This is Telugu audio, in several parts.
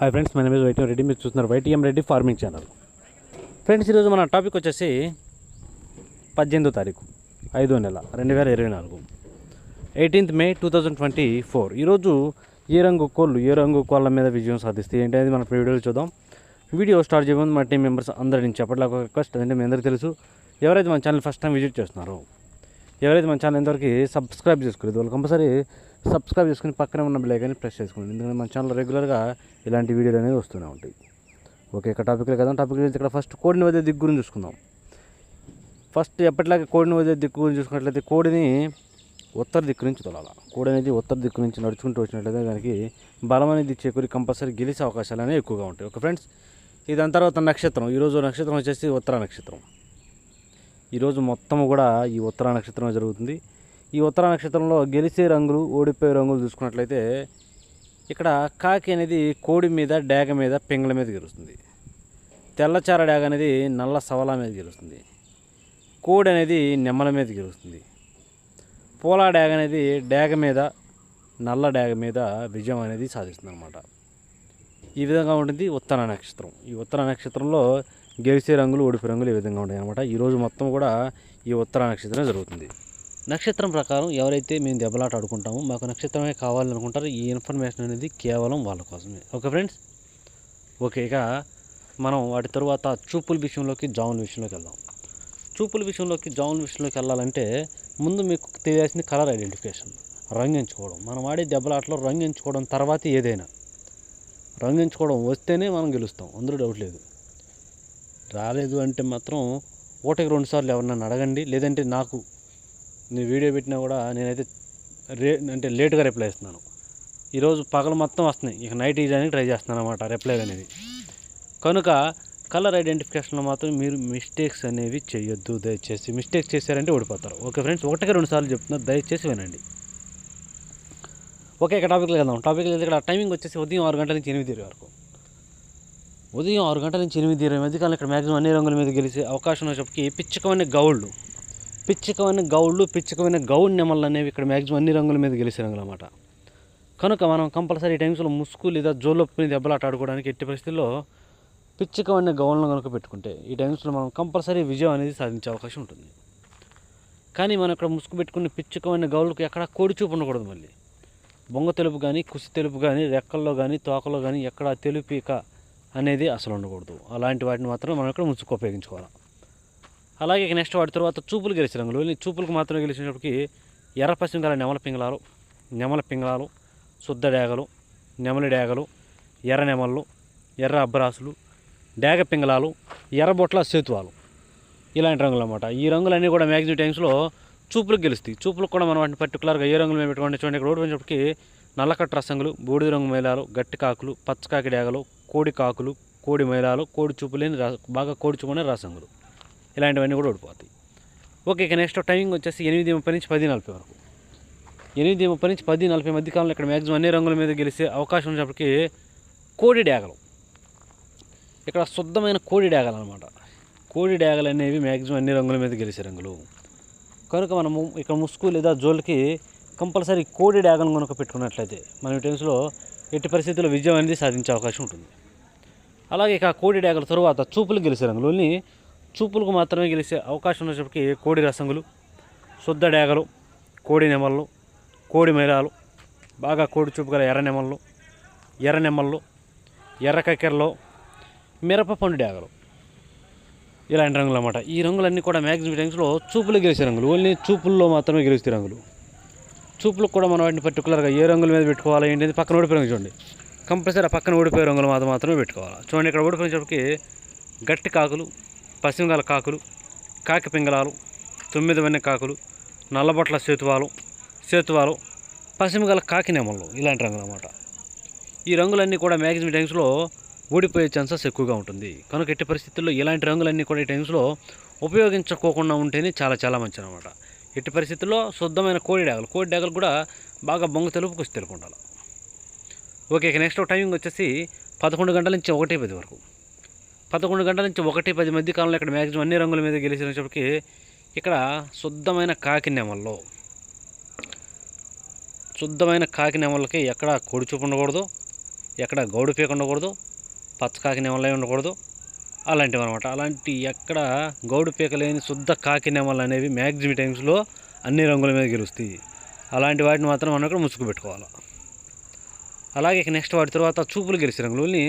హాయ్ ఫ్రెండ్స్, మన మీద వైటీఎం రెడ్డి. మీరు చూస్తున్నారు YTM Reddy farming channel. Friends, ఈరోజు మన టాపిక్ వచ్చేసి 18వ తారీఖు 5వ నెల 2024, 18th May 2024. ఈరోజు ఏ రంగు కోళ్ళ మీద విజయం సాధిస్తే ఏంటనేది మన వీడియోలో చూద్దాం. వీడియో స్టార్ట్ చేయబోతుంది మన టీం మెంబర్స్ అందరి నుంచి అప్పట్లో ఒక రిక్వెస్ట్. అంటే మీ అందరికీ తెలుసు, ఎవరైతే మన ఛానల్ ఫస్ట్ టైం విజిట్ చేస్తున్నారో, ఎవరైతే మన ఛానల్ ఇంతవరకు సబ్స్క్రైబ్ చేసుకోలేదు, వాళ్ళు కంపల్సరీ సబ్స్క్రైబ్ చేసుకుని పక్కనే ఉన్న బెల్ ఐకాన్ని ప్రెస్ చేసుకోండి. ఎందుకంటే మన ఛానల్ రెగ్యులర్గా ఇలాంటి వీడియోలు అనేవి వస్తూనే ఉంటాయి. ఓకే, ఇక టాపిక్లే కదా. టాపిక్ ఇక్కడ ఫస్ట్ కోడిని వదిలే దిక్కు గురించి చూసుకుందాం. ఫస్ట్ ఎప్పటిలాగే కోడిని వదిలే దిక్కు గురించి చూసుకున్నట్లయితే, కోడిని ఉత్తర దిక్కు నుంచి తొలాలి. కోడి అనేది ఉత్తర దిక్కు నుంచి నడుచుకుంటూ వచ్చినట్లయితే దానికి బలం అనేది చేకూరి కంపల్సరీ గెలిచే అవకాశాలు అనేవి ఎక్కువగా ఉంటాయి. ఓకే ఫ్రెండ్స్, ఇది దాని తర్వాత నక్షత్రం. ఈరోజు నక్షత్రం వచ్చేసి ఉత్తర నక్షత్రం. ఈరోజు మొత్తం కూడా ఈ ఉత్తర నక్షత్రం జరుగుతుంది. ఈ ఉత్తర నక్షత్రంలో గెలిచే రంగులు, ఓడిపోయే రంగులు చూసుకున్నట్లయితే, ఇక్కడ కాకి అనేది కోడి మీద, డాగ మీద, పింగళ మీద గెలుస్తుంది. తెల్లచార డాగ అనేది నల్ల సవల మీద గెలుస్తుంది. కోడి అనేది నెమ్మల మీద గెలుస్తుంది. పోలా డాగ అనేది డాగ మీద, నల్ల డాగ మీద విజయం అనేది సాధిస్తుంది అన్నమాట. ఈ విధంగా ఉంటుంది ఉత్తర నక్షత్రం. ఈ ఉత్తర నక్షత్రంలో గెలిచే రంగులు, ఓడిపోయే రంగులు ఈ విధంగా ఉంటాయి అన్నమాట. ఈరోజు మొత్తం కూడా ఈ ఉత్తర నక్షత్రం జరుగుతుంది. నక్షత్రం ప్రకారం ఎవరైతే మేము దెబ్బలాట ఆడుకుంటామో, మాకు నక్షత్రమే కావాలనుకుంటారో, ఈ ఇన్ఫర్మేషన్ అనేది కేవలం వాళ్ళ కోసమే. Okay friends, okay. ఇక మనం వాటి తరువాత చూపుల విషయంలోకి, జాముల విషయంలోకి వెళ్దాం. చూపుల విషయంలోకి, జాముల విషయంలోకి వెళ్ళాలంటే ముందు మీకు తెలియాల్సింది కలర్ ఐడెంటిఫికేషన్, రంగు ఎంచుకోవడం. మనం ఆడే దెబ్బలాటలో రంగు ఎంచుకోవడం తర్వాత ఏదైనా. రంగు ఎంచుకోవడం వస్తేనే మనం గెలుస్తాం, అందులో డౌట్ లేదు. రాలేదు అంటే మాత్రం ఒకటికి 2 సార్లు ఎవరినైనా అడగండి. లేదంటే నాకు నేను వీడియో పెట్టినా కూడా నేనైతే లేటుగా రిప్లై ఇస్తున్నాను. ఈరోజు పగలు మొత్తం వస్తున్నాయి, ఇక నైట్ ఇయడానికి ట్రై చేస్తున్నాను అన్నమాట రిప్లై అనేది. కనుక కలర్ ఐడెంటిఫికేషన్లో మాత్రం మీరు మిస్టేక్స్ అనేవి చేయొద్దు దయచేసి. మిస్టేక్స్ చేశారంటే ఓడిపోతారు. ఓకే ఫ్రెండ్స్, ఒకటికి 2 సార్లు చెప్తున్నారు, దయచేసి వినండి. ఓకే, ఇక టాపిక్లో వెళ్దాం. ఇక్కడ టైమింగ్ వచ్చేసి ఉదయం 6 గంటల నుంచి 8 వరకు. ఉదయం 6 గంటల నుంచి 8 మధ్యకాలం ఇక్కడ మ్యాక్సిమం అన్ని రంగుల మీద గెలిచే అవకాశం వచ్చేప్పటికి పిచ్చకమైన గౌళ్ళు నెమళ్ళు అనేవి ఇక్కడ మ్యాక్సిమం అన్ని రంగుల మీద గెలిచే రంగులు అన్నమాట. కనుక మనం కంపల్సరీ ఈ టైమ్స్లో ముసుగు లేదా జోలొప్పుని దెబ్బలాట ఆడుకోవడానికి ఎట్టి పరిస్థితుల్లో పిచ్చకమైన గౌళ్ళను కనుక పెట్టుకుంటే ఈ టైమ్స్లో మనం కంపల్సరీ విజయం అనేది సాధించే అవకాశం ఉంటుంది. కానీ మనం ఇక్కడ ముసుగు పెట్టుకుని పిచ్చకమైన గౌళ్ళకు ఎక్కడ కోడి చూపు ఉండకూడదు. మళ్ళీ బొంగ తెలుపు కానీ, కుసి తెలుపు కానీ, రెక్కల్లో కానీ, తోకలో కానీ ఎక్కడ తెలుపిక అనేది అసలు ఉండకూడదు. అలాంటి వాటిని మాత్రం మనం ఇక్కడ ముసుగు ఉపయోగించుకోవాలి. అలాగే నెక్స్ట్ వాటి తర్వాత చూపులు గెలిచే రంగులు. చూపులకు మాత్రమే గెలిచినప్పటికీ ఎర్ర పశ్చిమ గల నెమల పింగళాలు, శుద్ధ డేగలు, నెమలి డేగలు, ఎర్ర నెమళ్ళు, ఎర్ర అబ్బరాసులు, డేగ పింగళాలు, ఎర్రబొట్ల సేతువాలు, ఇలాంటి రంగులు అన్నమాట. ఈ రంగులన్నీ కూడా మ్యాక్సిమం టైమ్స్లో చూపులకు గెలుస్తాయి. చూపులకు కూడా మనం వాటిని పర్టికులర్గా ఏ రంగులు మేము పెట్టుకోండి. చూడండి, ఇక్కడ ఓడిపోయినప్పటికీ నల్లకట్టు రసంగులు, బూడిద రంగు మైలాలు, గట్టి కాకులు, పచ్చకాకి డేగలు, కోడి కాకులు, కోడి మైలాలు, కోడి చూపు లేని బాగా కోడి చూపునే రసంగులు, ఇలాంటివన్నీ కూడా ఓడిపోతాయి. ఓకే, ఇక నెక్స్ట్ టైమింగ్ వచ్చేసి 8:30 నుంచి 10:40 వరకు. 8:30 నుంచి 10:40 మధ్యకాలంలో ఇక్కడ మ్యాక్సిమం అన్ని రంగుల మీద గెలిచే అవకాశం ఉన్నప్పటికీ కోడి డేగలు, ఇక్కడ శుద్ధమైన కోడి డేగలు అనమాట. కోడి డేగలు అనేవి మ్యాక్సిమం అన్ని రంగుల మీద గెలిచే రంగులు. కనుక మనము ఇక్కడ ముసుగు లేదా జోలికి కంపల్సరీ కోడి డేగలను కనుక పెట్టుకున్నట్లయితే మనం ఈ టైమ్స్లో ఎట్టి పరిస్థితుల్లో విజయం అనేది సాధించే అవకాశం ఉంటుంది. అలాగే ఇక కోడి డేగల తరువాత చూపులకు గెలిచే రంగులు. చూపులకు మాత్రమే గెలిచే అవకాశం ఉన్నప్పటికీ కోడి రసంగులు, శుద్ధ డేగలు, కోడి నెమళ్ళు, కోడి మైరాలు, బాగా కోడి చూపు గల ఎర్ర నెమళ్ళు, ఎర్ర కక్కెరలో, మిరప పండు డేగలు, ఇలాంటి రంగులు అన్నమాట. ఈ రంగులన్నీ కూడా మ్యాక్సిమం టైమ్స్లో చూపులు గెలిచే రంగులు. ఓన్లీ చూపుల్లో మాత్రమే గెలుస్తాయి రంగులు. చూపులకు కూడా మనం వాటిని పర్టికులర్గా ఏ రంగుల మీద పెట్టుకోవాలి ఏంటి, పక్కన ఓడిపోయే రంగు చూడండి. కంపల్సరీ ఆ పక్కన ఓడిపోయే రంగులు మాత్రమే పెట్టుకోవాలి. చూడండి, ఇక్కడ ఓడిపోయినప్పటికీ గట్టి కాకులు, పశ్చిమగల కాకులు, కాకి పింగళాలు, 9 వన్నె కాకులు, నల్లబొట్ల సేతువాలు, పశ్చిమగల కాకి నెమళ్ళు, ఇలాంటి రంగులు అన్నమాట. ఈ రంగులన్నీ కూడా మ్యాక్సిమం టైమ్స్లో ఓడిపోయే ఛాన్సెస్ ఎక్కువగా ఉంటుంది. కనుక ఎట్టి పరిస్థితుల్లో ఇలాంటి రంగులన్నీ కూడా ఈ టైమ్స్లో ఉపయోగించుకోకుండా ఉంటేనే చాలా మంచిది అన్నమాట. ఎట్టి పరిస్థితుల్లో శుద్ధమైన కోడి డేగలు కూడా బాగా బొంగ తెలుపు, కుసి తెలుపు ఉండాలి. ఓకే, ఇక నెక్స్ట్ టైమింగ్ వచ్చేసి 11 గంటల నుంచి 1:10 వరకు. 11 గంటల నుంచి 1:10 మధ్య కాలంలో ఇక్కడ మ్యాక్సిమం అన్ని రంగుల మీద గెలిచినప్పటికీ ఇక్కడ శుద్ధమైన కాకి నెమళ్ళకి ఎక్కడ కోడి చూపు ఉండకూడదు. ఎక్కడ గౌడు పీక ఉండకూడదు, పచ్చకాకి నెమలే ఉండకూడదు, అలాంటివి అనమాట. అలాంటి ఎక్కడ గౌడు పీక లేని శుద్ధ కాకి నెమలు అనేవి మ్యాక్సిమం టైమ్స్లో అన్ని రంగుల మీద గెలుస్తాయి. అలాంటి వాటిని మాత్రం మనం ఇక్కడ ముసుగు పెట్టుకోవాలి. అలాగే ఇక నెక్స్ట్ వాటి తర్వాత చూపులు గెలిచే రంగులు, ఓన్లీ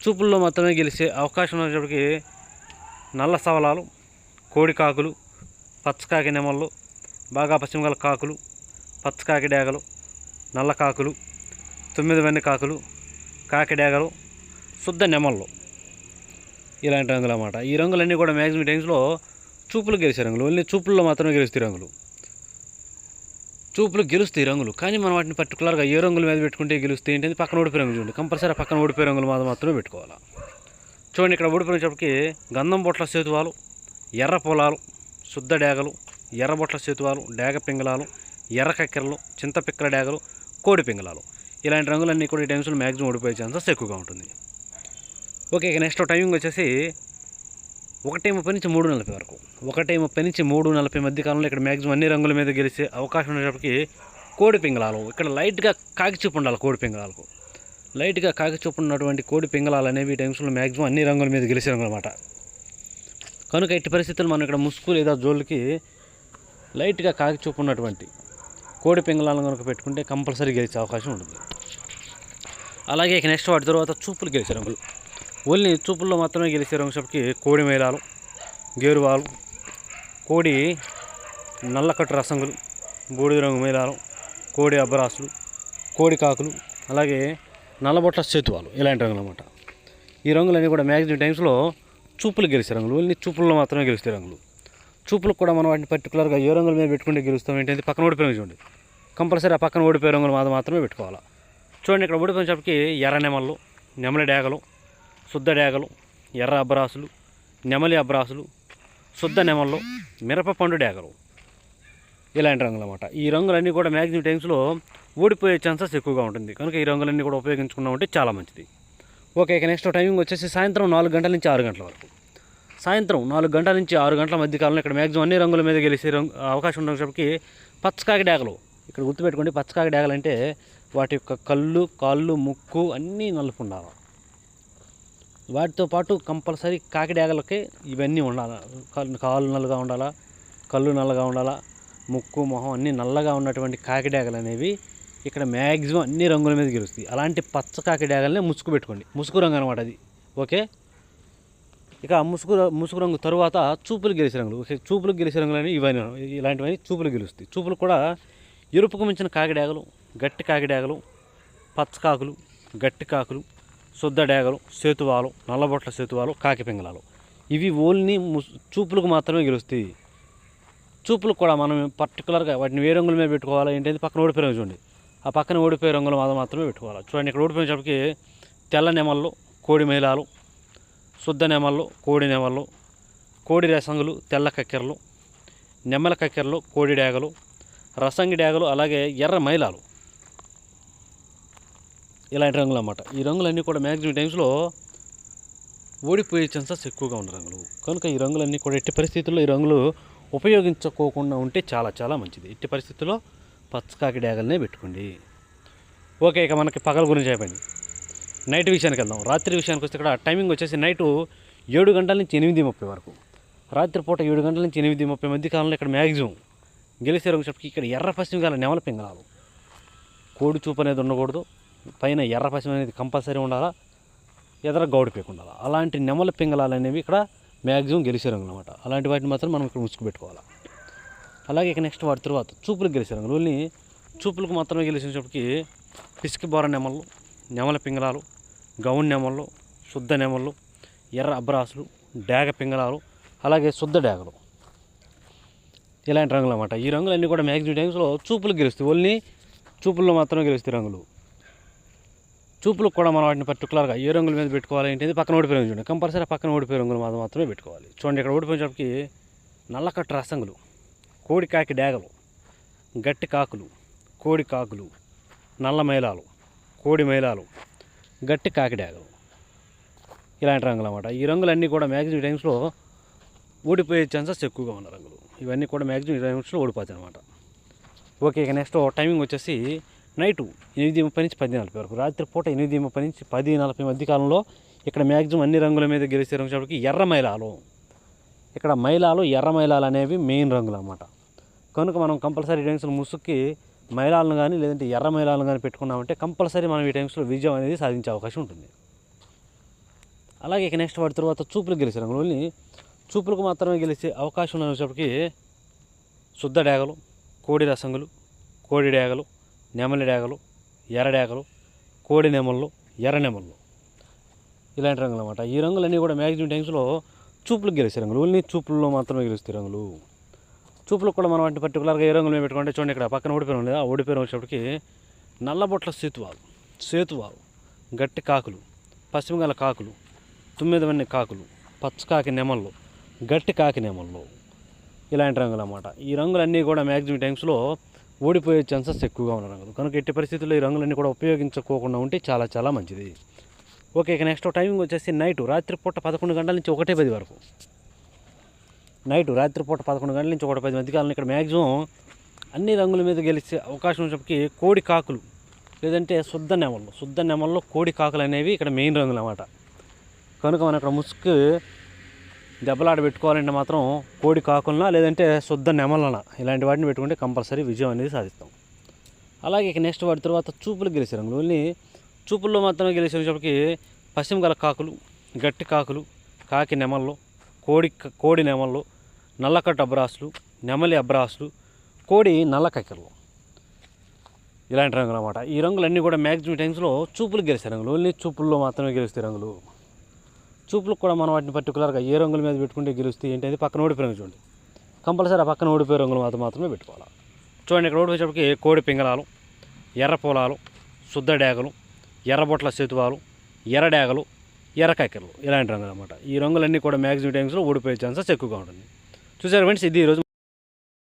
చూపుల్లో మాత్రమే గెలిచే అవకాశం ఉన్నప్పటికీ నల్ల సవలాలు, కోడి కాకులు, పచ్చకాకి నెమళ్ళు, బాగా పశ్చిమగల కాకులు, పచ్చకాకి డేగలు, నల్ల కాకులు, 9 వెన్న కాకులు, కాకి డేగలు, శుద్ధ నెమళ్ళు, ఇలాంటి రంగులు అన్నమాట. ఈ రంగులన్నీ కూడా మ్యాక్సిమం టైమ్స్లో చూపులు గెలిచే రంగులు, ఓన్లీ చూపుల్లో మాత్రమే గెలుస్తాయి రంగులు. చూపులు గెలుస్తాయి రంగులు, కానీ మనం వాటిని పర్టికులర్గా ఏ రంగుల మీద పెట్టుకుంటే గెలుస్తాయి ఏంటంటే పక్కన ఓడిపోయే రంగులు చూడండి. కంపల్సరీ పక్కన ఓడిపోయే రంగులు మాత్రమే పెట్టుకోవాలి. చూడండి, ఇక్కడ ఓడిపోయినప్పటికీ గంధం బొట్ల సేతువాలు, ఎర్ర పొలాలు, శుద్ధ డేగలు, ఎర్ర బొట్ల సేతువాలు, డేగ పింగళాలు, ఎర్ర కక్కెరలు, చింతపిక్కల డేగలు, కోడి పింగళాలు, ఇలాంటి రంగులన్నీ కూడా ఈ టైమ్స్లో మ్యాక్సిమం ఓడిపోయే ఛాన్సెస్ ఎక్కువగా ఉంటుంది. ఓకే, ఇక నెక్స్ట్ టైమింగ్ వచ్చేసి 1:30 నుంచి 3:40 వరకు. 1:30 నుంచి 3:40 మధ్య కాలంలో ఇక్కడ మ్యాక్సిమం అన్ని రంగుల మీద గెలిచే అవకాశం ఉండేటప్పటికి కోడి పింగళాలు, ఇక్కడ లైట్గా కాకి చూపు ఉండాలి. కోడి పింగళాలకు లైట్గా కాకి చూపు ఉన్నటువంటి కోడి పింగళాలు అనేవి ఈ టైమ్స్లో మ్యాక్సిమం అన్ని రంగుల మీద గెలిచే రంగులు అనమాట. కనుక ఇట్టి పరిస్థితులు మనం ఇక్కడ ముసుగు లేదా జోళ్ళకి లైట్గా కాకి చూపు ఉన్నటువంటి కోడి పింగళాలను కనుక పెట్టుకుంటే కంపల్సరీ గెలిచే అవకాశం ఉంటుంది. అలాగే ఇక నెక్స్ట్ వాటి తర్వాత చూపులు గెలిచే రంగులు, ఓన్లీ చూపుల్లో మాత్రమే గెలిచే రంగుకి కోడి మేళాలు, గేరువాలు, కోడి నల్లకట్టు రసంగులు, బూడిద రంగు మేళాలు, కోడి అబ్బరాసులు, కోడి కాకులు, అలాగే నల్లబొట్ల సేతువాలు, ఇలాంటి రంగులు అన్నమాట. ఈ రంగులన్నీ కూడా మ్యాక్సిమం టైమ్స్లో చూపులు గెలిచే రంగులు, ఓన్లీ చూపుల్లో మాత్రమే గెలిచే రంగులు. చూపులకు కూడా మనం వాటిని పర్టికులర్గా ఏ రంగుల మీద పెట్టుకుంటే గెలుస్తాం ఏంటంటే పక్కన ఓడిపోయిన చూడండి. కంపల్సరీ ఆ పక్కన ఓడిపోయే రంగులు మాత్రమే పెట్టుకోవాలి. చూడండి, ఇక్కడ ఓడిపోయినప్పటికి ఎర్ర నెమళ్ళు, నెమలి డేగలు, శుద్ధ డేగలు, ఎర్ర అబ్బరాసులు, నెమలి అబ్బరాసులు, శుద్ధ నెమళ్ళు, మిరప పండు డేగలు, ఇలాంటి రంగులు అన్నమాట. ఈ రంగులన్నీ కూడా మ్యాక్సిమం టైమ్స్లో ఓడిపోయే ఛాన్సెస్ ఎక్కువగా ఉంటుంది. కనుక ఈ రంగులన్నీ కూడా ఉపయోగించుకున్నా ఉంటే చాలా మంచిది. ఓకే, ఇక నెక్స్ట్ టైమింగ్ వచ్చేసి సాయంత్రం 4 గంటల నుంచి 6 గంటల వరకు. సాయంత్రం 4 గంటల నుంచి 6 గంటల మధ్య కాలంలో ఇక్కడ మ్యాక్సిమం అన్ని రంగుల మీద గెలిచే అవకాశం ఉండేటప్పటికి పచ్చకాకి డేగలు, ఇక్కడ గుర్తుపెట్టుకోండి. పచ్చకాకి డేగలు అంటే వాటి యొక్క కళ్ళు, కాళ్ళు, ముక్కు అన్నీ నలుపు ఉండాలి. వాటితో పాటు కంపల్సరీ కాకి డేగలకి ఇవన్నీ ఉండాలి. కాళ్ళు నల్లగా ఉండాలా, కళ్ళు నల్లగా ఉండాలా, ముక్కు మొహం అన్నీ నల్లగా ఉన్నటువంటి కాకి డేగలు అనేవి ఇక్కడ మ్యాక్సిమం అన్ని రంగుల మీద గెలుస్తాయి. అలాంటి పచ్చ కాకి డేగలనే ముసుగు పెట్టుకోండి. ముసుగు రంగు అనమాట అది. ఓకే, ఇక ముసుగు రంగు తరువాత చూపులు గెలిచే రంగులు. చూపులు గెలిచే రంగులని ఇవన్నీ, ఇలాంటివన్నీ చూపులు గెలుస్తాయి. చూపులు కూడా ఎరుపుకు మించిన కాకి డేగలు, గట్టి కాకి డేగలు, పచ్చకాకులు, గట్టి కాకులు, శుద్ధ డేగలు, సేతువాలు, నల్లబొట్ల సేతువాలు, కాకి పింగళాలు, ఇవి ఓన్లీ చూపులకు మాత్రమే గెలుస్తాయి. చూపులకు కూడా మనం పర్టికులర్గా వాటిని ఏ రంగుల మీద పెట్టుకోవాలి ఏంటంటే పక్కన ఓడిపోయే రంగు చూడండి. ఆ పక్కన ఓడిపోయే రంగులు మాత్రమే పెట్టుకోవాలి. చూడండి, ఇక్కడ ఓడిపోయినప్పటికి తెల్ల నెమళ్ళు, కోడి మేళాలు, శుద్ధ నెమళ్ళు, కోడి నెమళ్ళు, కోడి రసంగులు, తెల్ల కక్కెరలు, నెమ్మల కక్కెరలు, కోడి డేగలు, రసంగి డేగలు, అలాగే ఎర్ర మైలాలు, ఇలాంటి రంగులు అన్నమాట. ఈ రంగులన్నీ కూడా మ్యాక్సిమం టైమ్స్లో ఓడిపోయే ఛాన్సెస్ ఎక్కువగా ఉన్న రంగులు. కనుక ఈ రంగులన్నీ కూడా ఎట్టి పరిస్థితుల్లో ఈ రంగులు ఉపయోగించుకోకుండా ఉంటే చాలా చాలా మంచిది. ఎట్టి పరిస్థితుల్లో పచ్చకాకి డేగలనే పెట్టుకోండి. ఓకే, ఇక మనకి పగల గురించి అయిపోయింది. నైట్ విషయానికి వెళ్దాం. రాత్రి విషయానికి వస్తే ఇక్కడ టైమింగ్ వచ్చేసి నైటు 7 గంటల నుంచి 8:30 వరకు. రాత్రిపూట 7 గంటల నుంచి 8:30 మధ్య కాలంలో ఇక్కడ మ్యాక్సిమం గెలిచే రంగు చెప్పి ఇక్కడ ఎర్ర పశ్చిమ గల నెమల పింగళాలు, కోడి చూపు అనేది ఉండకూడదు, పైన ఎర్ర పశ్చిమ అనేది కంపల్సరీ ఉండాలా, ఎదర గౌడు పీక ఉండాలి. అలాంటి నెమల పింగళాలు అనేవి ఇక్కడ మ్యాక్సిమం గెలిచే రంగులు అనమాట. అలాంటి వాటిని మాత్రం మనం ఇక్కడ ముసుగు పెట్టుకోవాలి. అలాగే ఇక నెక్స్ట్ వాటి తర్వాత చూపులకు గెలిచే రంగులు, ఓన్లీ చూపులకు మాత్రమే గెలిచినప్పటికీ పిసికి బోర నెమళ్ళు, నెమల పింగళాలు, గౌన్ నెమళ్ళు, శుద్ధ నెమళ్ళు, ఎర్ర అబ్బరాసులు, డేగ పింగళాలు, అలాగే శుద్ధ డేగలు, ఇలాంటి రంగులు అన్నమాట. ఈ రంగులన్నీ కూడా మ్యాక్సిమం టైమ్స్లో చూపులకు గెలుస్తాయి. ఓన్లీ చూపుల్లో మాత్రమే గెలుస్తాయి రంగులు. చూపులకు కూడా మనం వాటిని పర్టికులర్గా ఏ రంగుల మీద పెట్టుకోవాలి ఏంటి పక్కన ఓడిపోయే రంగు చూడండి. కంపల్సరీ పక్కన ఓడిపోయే రంగులు మాత్రమే పెట్టుకోవాలి. చూడండి, ఇక్కడ ఓడిపోయేటప్పటికి నల్లకట్టు రసంగులు, కోడి కాకి డేగలు, గట్టి కాకులు, కోడి కాకులు, నల్ల మైలాలు, కోడి మైలాలు, గట్టి కాకి డేగలు, ఇలాంటి రంగులు అన్నమాట. ఈ రంగులన్నీ కూడా మ్యాక్సిమం టైమ్స్లో ఓడిపోయే ఛాన్సెస్ ఎక్కువగా ఉన్న రంగులు. ఇవన్నీ కూడా మ్యాక్సిమం టైమ్స్లో ఓడిపోతాయి అనమాట. ఓకే, ఇక నెక్స్ట్ టైమింగ్ వచ్చేసి నైటు 8:30 నుంచి 10:40 వరకు, రాత్రిపూట 8:30 నుంచి 10:40 మధ్య కాలంలో ఇక్కడ మ్యాక్సిమం అన్ని రంగుల మీద గెలిచే రంగు చెప్పడానికి ఎర్ర మైలాలు. ఇక్కడ మైలాలు, ఎర్ర మైలాలు అనేవి మెయిన్ రంగులు అన్నమాట. కనుక మనం కంపల్సరీ ఈ టైమ్స్లో ముసుగుకి మైలాలను కానీ లేదంటే ఎర్ర మైలాలను కానీ పెట్టుకున్నామంటే కంపల్సరీ మనం ఈ టైమ్స్లో విజయం అనేది సాధించే అవకాశం ఉంటుంది. అలాగే ఇక నెక్స్ట్ వాటి తర్వాత చూపులకు గెలిచే రంగులు, ఓన్లీ చూపులకు మాత్రమే గెలిచే అవకాశం ఉన్నప్పటికీ శుద్ధ డేగలు, కోడి రసంగులు, కోడి డేగలు, నెమలి డేగలు, ఎర్ర డేగలు, కోడి నెమళ్ళు, ఎర్ర నెమళ్ళు, ఇలాంటి రంగులు అన్నమాట. ఈ రంగులన్నీ కూడా మ్యాక్సిమం టైమ్స్లో చూపులకు గెలిచే రంగులు, ఓన్లీ చూపుల్లో మాత్రమే గెలుస్తాయి రంగులు. చూపులకు కూడా మనం అంటే పర్టికులర్గా ఏ రంగులు పెట్టుకుంటే చూడండి, ఇక్కడ పక్కన ఓడిపోయిన ఉంది, ఆ ఓడిపోయిన వచ్చేప్పటికి నల్లబొట్ల సేతువాలు, గట్టి కాకులు, పశ్చిమగల కాకులు, తుమ్మిదవన్నీ కాకులు, పచ్చకాకి నెమళ్ళు, గట్టి కాకి నెమళ్ళు, ఇలాంటి రంగులు అన్నమాట. ఈ రంగులన్నీ కూడా మ్యాక్సిమం టైమ్స్లో ఓడిపోయే ఛాన్సెస్ ఎక్కువగా ఉన్న రంగులు. కనుక ఎట్టి పరిస్థితుల్లో ఈ రంగులన్నీ కూడా ఉపయోగించుకోకుండా ఉంటే చాలా చాలా మంచిది. ఓకే, ఇక నెక్స్ట్ టైమింగ్ వచ్చేసి నైటు రాత్రిపూట 11 గంటల నుంచి 1:10 వరకు. నైటు రాత్రిపూట 11 గంటల నుంచి 1:10 మధ్య కాలంలో ఇక్కడ మ్యాక్సిమం అన్ని రంగుల మీద గెలిచే అవకాశం ఉన్నప్పటికీ కోడి కాకులు లేదంటే శుద్ధ నెమల్లో కోడి కాకులు అనేవి ఇక్కడ మెయిన్ రంగులు అన్నమాట. కనుక మనం ఇక్కడ ముసుగు దెబ్బలాట పెట్టుకోవాలంటే మాత్రం కోడి కాకులన లేదంటే శుద్ధ నెమలన ఇలాంటి వాటిని పెట్టుకుంటే కంపల్సరీ విజయం అనేది సాధిస్తాం. అలాగే ఇక నెక్స్ట్ వాటి తర్వాత చూపులు గెలిచే రంగులు, ఓన్లీ చూపుల్లో మాత్రమే గెలిచేటప్పటికి పశ్చిమ గల కాకులు, గట్టి కాకులు, కాకి నెమళ్ళు, కోడి నెమళ్ళు, నల్లకట్టు అబ్రాసులు, నెమలి అబ్రాసులు, కోడి నల్ల కక్కెరలు, ఇలాంటి రంగులు అన్నమాట. ఈ రంగులన్నీ కూడా మ్యాక్సిమం టైమ్స్లో చూపులు గెలిచే రంగులు, ఓన్లీ చూపుల్లో మాత్రమే గెలుస్తాయి రంగులు. చూపులకు కూడా మనం వాటిని పర్టికులర్గా ఏ రంగుల మీద పెట్టుకుంటే గెలుస్తాయి ఏంటి అది పక్కన ఓడిపోయి రంగు చూడండి, కంపల్సరీ ఆ పక్కన ఓడిపోయే రంగులు మాత్రమే పెట్టుకోవాలి. చూడండి, ఇక్కడ ఓడిపోయేటప్పటికి కోడి పింగళాలు, ఎర్ర పొలాలు, శుద్ధ డేగలు, ఎర్రబొట్ల సేతువాలు, ఎర్ర డేగలు, ఎర్ర కక్కెరలు, ఇలాంటి రంగులు అన్నమాట. ఈ రంగులన్నీ కూడా మ్యాక్సిమం టైమ్స్లో ఓడిపోయే ఛాన్సెస్ ఎక్కువగా ఉంటుంది. చూసారు ఫ్రెండ్స్, ఇది ఈరోజు